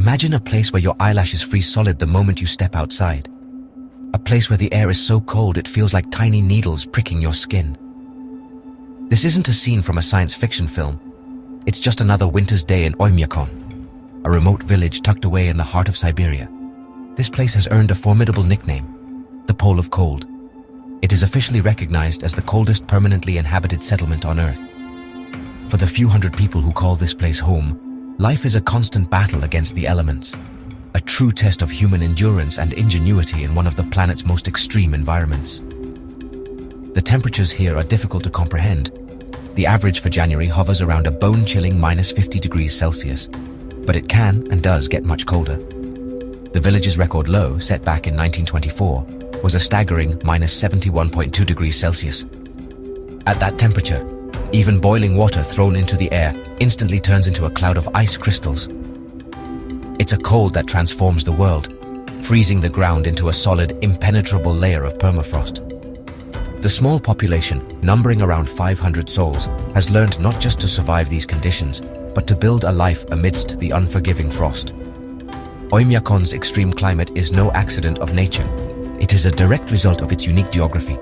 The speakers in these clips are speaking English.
Imagine a place where your eyelashes freeze solid the moment you step outside. A place where the air is so cold it feels like tiny needles pricking your skin. This isn't a scene from a science fiction film. It's just another winter's day in Oymyakon, a remote village tucked away in the heart of Siberia. This place has earned a formidable nickname, the Pole of Cold. It is officially recognized as the coldest permanently inhabited settlement on Earth. For the few hundred people who call this place home, life is a constant battle against the elements, a true test of human endurance and ingenuity in one of the planet's most extreme environments. The temperatures here are difficult to comprehend. The average for January hovers around a bone-chilling -50 degrees Celsius, but it can and does get much colder. The village's record low, set back in 1924, was a staggering -71.2 degrees Celsius. At that temperature, even boiling water thrown into the air instantly turns into a cloud of ice crystals. It's a cold that transforms the world, freezing the ground into a solid, impenetrable layer of permafrost. The small population, numbering around 500 souls, has learned not just to survive these conditions, but to build a life amidst the unforgiving frost. Oymyakon's extreme climate is no accident of nature. It is a direct result of its unique geography.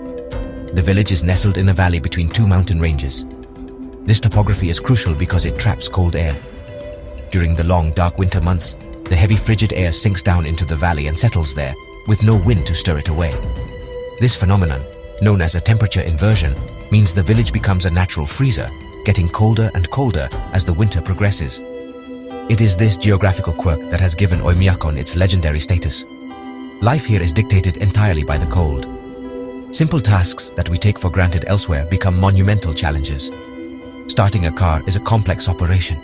The village is nestled in a valley between two mountain ranges. This topography is crucial because it traps cold air. During the long, dark winter months, the heavy frigid air sinks down into the valley and settles there, with no wind to stir it away. This phenomenon, known as a temperature inversion, means the village becomes a natural freezer, getting colder and colder as the winter progresses. It is this geographical quirk that has given Oymyakon its legendary status. Life here is dictated entirely by the cold. Simple tasks that we take for granted elsewhere become monumental challenges. Starting a car is a complex operation.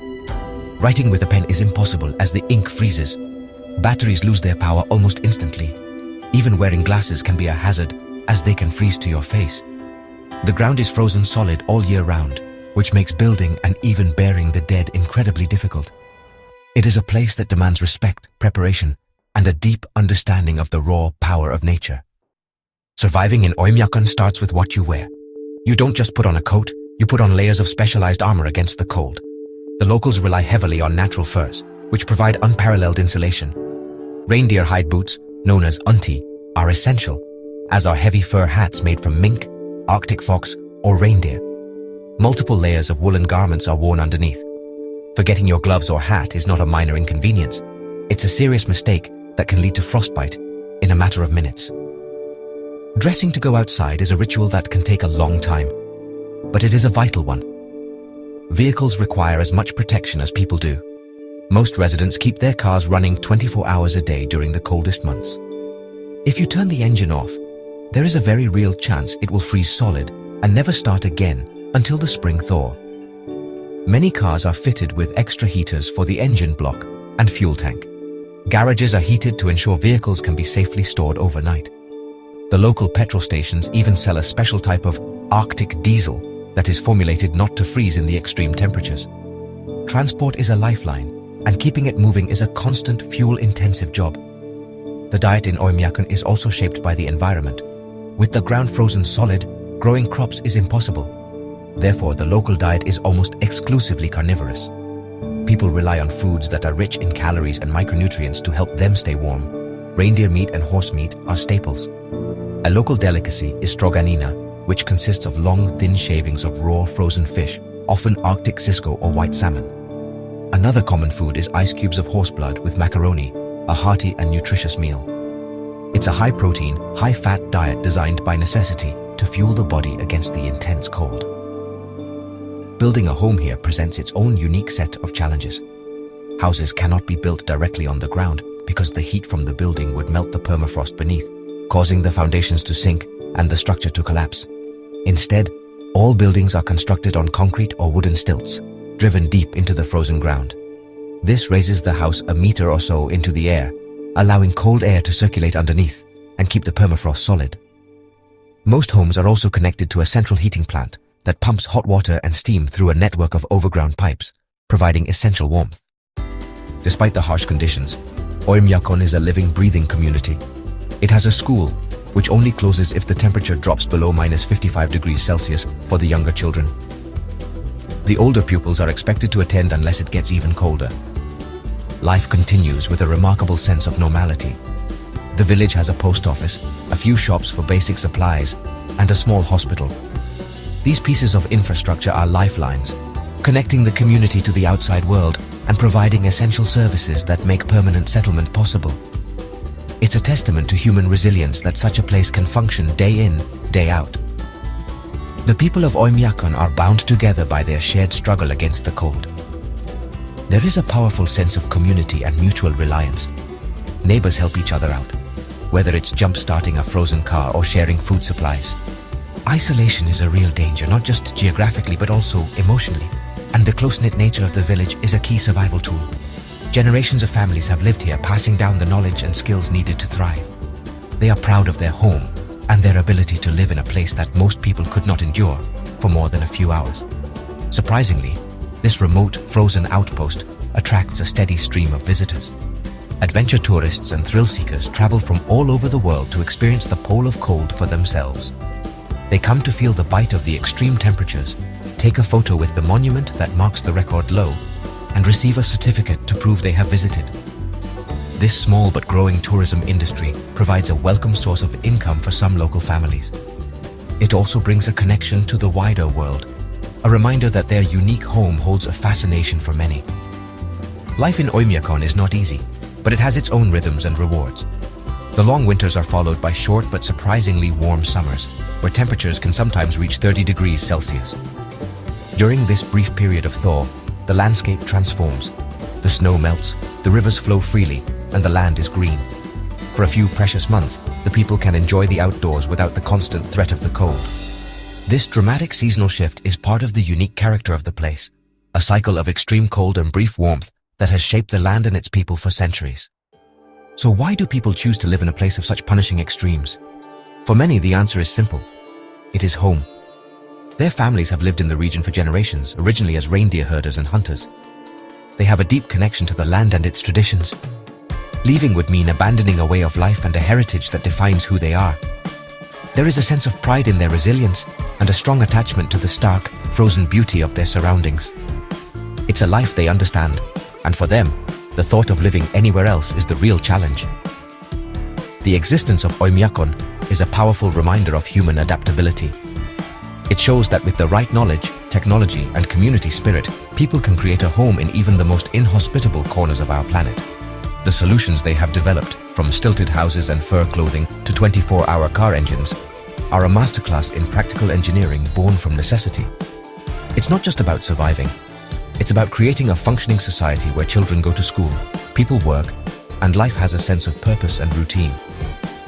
Writing with a pen is impossible as the ink freezes. Batteries lose their power almost instantly. Even wearing glasses can be a hazard, as they can freeze to your face. The ground is frozen solid all year round, which makes building and even burying the dead incredibly difficult. It is a place that demands respect, preparation, and a deep understanding of the raw power of nature. Surviving in Oymyakon starts with what you wear. You don't just put on a coat, you put on layers of specialized armor against the cold. The locals rely heavily on natural furs, which provide unparalleled insulation. Reindeer hide boots, known as unti, are essential, as are heavy fur hats made from mink, Arctic fox, or reindeer. Multiple layers of woolen garments are worn underneath. Forgetting your gloves or hat is not a minor inconvenience. It's a serious mistake that can lead to frostbite in a matter of minutes. Dressing to go outside is a ritual that can take a long time, but it is a vital one. Vehicles require as much protection as people do. Most residents keep their cars running 24 hours a day during the coldest months. If you turn the engine off, there is a very real chance it will freeze solid and never start again until the spring thaw. Many cars are fitted with extra heaters for the engine block and fuel tank. Garages are heated to ensure vehicles can be safely stored overnight. The local petrol stations even sell a special type of Arctic diesel that is formulated not to freeze in the extreme temperatures. Transport is a lifeline, and keeping it moving is a constant, fuel-intensive job. The diet in Oymyakon is also shaped by the environment. With the ground frozen solid, growing crops is impossible. Therefore, the local diet is almost exclusively carnivorous. People rely on foods that are rich in calories and micronutrients to help them stay warm. Reindeer meat and horse meat are staples. A local delicacy is stroganina, which consists of long, thin shavings of raw, frozen fish, often Arctic cisco or white salmon. Another common food is ice cubes of horse blood with macaroni, a hearty and nutritious meal. It's a high-protein, high-fat diet designed by necessity to fuel the body against the intense cold. Building a home here presents its own unique set of challenges. Houses cannot be built directly on the ground because the heat from the building would melt the permafrost beneath, causing the foundations to sink and the structure to collapse. Instead, all buildings are constructed on concrete or wooden stilts, driven deep into the frozen ground. This raises the house a meter or so into the air, allowing cold air to circulate underneath and keep the permafrost solid. Most homes are also connected to a central heating plant that pumps hot water and steam through a network of overground pipes, providing essential warmth. Despite the harsh conditions, Oymyakon is a living, breathing community. It has a school, which only closes if the temperature drops below -55 degrees Celsius for the younger children. The older pupils are expected to attend unless it gets even colder. life continues with a remarkable sense of normality. The village has a post office, a few shops for basic supplies, and a small hospital. These pieces of infrastructure are lifelines, connecting the community to the outside world and providing essential services that make permanent settlement possible. It's a testament to human resilience that such a place can function day in, day out. The people of Oymyakon are bound together by their shared struggle against the cold. There is a powerful sense of community and mutual reliance. Neighbors help each other out, whether it's jump-starting a frozen car or sharing food supplies. Isolation is a real danger, not just geographically but also emotionally, and the close-knit nature of the village is a key survival tool. Generations of families have lived here, passing down the knowledge and skills needed to thrive. They are proud of their home and their ability to live in a place that most people could not endure for more than a few hours. Surprisingly, this remote, frozen outpost attracts a steady stream of visitors. Adventure tourists and thrill-seekers travel from all over the world to experience the pole of cold for themselves. They come to feel the bite of the extreme temperatures, take a photo with the monument that marks the record low, and receive a certificate to prove they have visited. This small but growing tourism industry provides a welcome source of income for some local families. It also brings a connection to the wider world, a reminder that their unique home holds a fascination for many. Life in Oymyakon is not easy, but it has its own rhythms and rewards. The long winters are followed by short but surprisingly warm summers, where temperatures can sometimes reach 30 degrees Celsius. During this brief period of thaw, the landscape transforms. The snow melts, the rivers flow freely, and the land is green. For a few precious months, the people can enjoy the outdoors without the constant threat of the cold. This dramatic seasonal shift is part of the unique character of the place, a cycle of extreme cold and brief warmth that has shaped the land and its people for centuries. So why do people choose to live in a place of such punishing extremes? For many, the answer is simple. It is home. Their families have lived in the region for generations, originally as reindeer herders and hunters. They have a deep connection to the land and its traditions. Leaving would mean abandoning a way of life and a heritage that defines who they are. There is a sense of pride in their resilience and a strong attachment to the stark, frozen beauty of their surroundings. It's a life they understand, and for them, the thought of living anywhere else is the real challenge. The existence of Oymyakon is a powerful reminder of human adaptability. It shows that with the right knowledge, technology, and community spirit, people can create a home in even the most inhospitable corners of our planet. The solutions they have developed, from stilted houses and fur clothing to 24-hour car engines, are a masterclass in practical engineering born from necessity. It's not just about surviving. It's about creating a functioning society where children go to school, people work, and life has a sense of purpose and routine,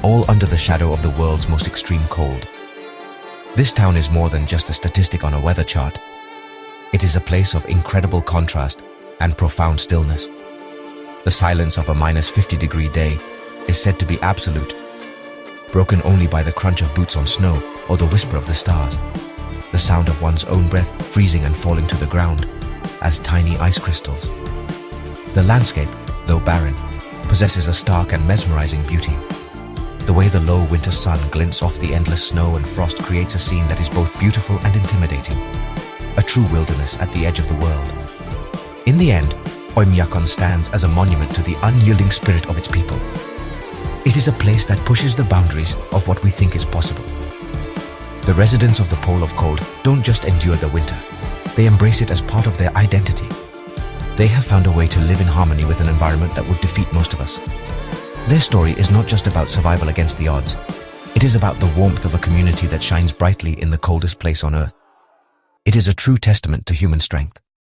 all under the shadow of the world's most extreme cold. This town is more than just a statistic on a weather chart. It is a place of incredible contrast and profound stillness. The silence of a -50-degree day is said to be absolute, broken only by the crunch of boots on snow or the whisper of the stars, the sound of one's own breath freezing and falling to the ground as tiny ice crystals. The landscape, though barren, possesses a stark and mesmerizing beauty. The way the low winter sun glints off the endless snow and frost creates a scene that is both beautiful and intimidating, a true wilderness at the edge of the world. In the end, Oymyakon stands as a monument to the unyielding spirit of its people. It is a place that pushes the boundaries of what we think is possible. The residents of the Pole of Cold don't just endure the winter, they embrace it as part of their identity. They have found a way to live in harmony with an environment that would defeat most of us. Their story is not just about survival against the odds. It is about the warmth of a community that shines brightly in the coldest place on Earth. It is a true testament to human strength.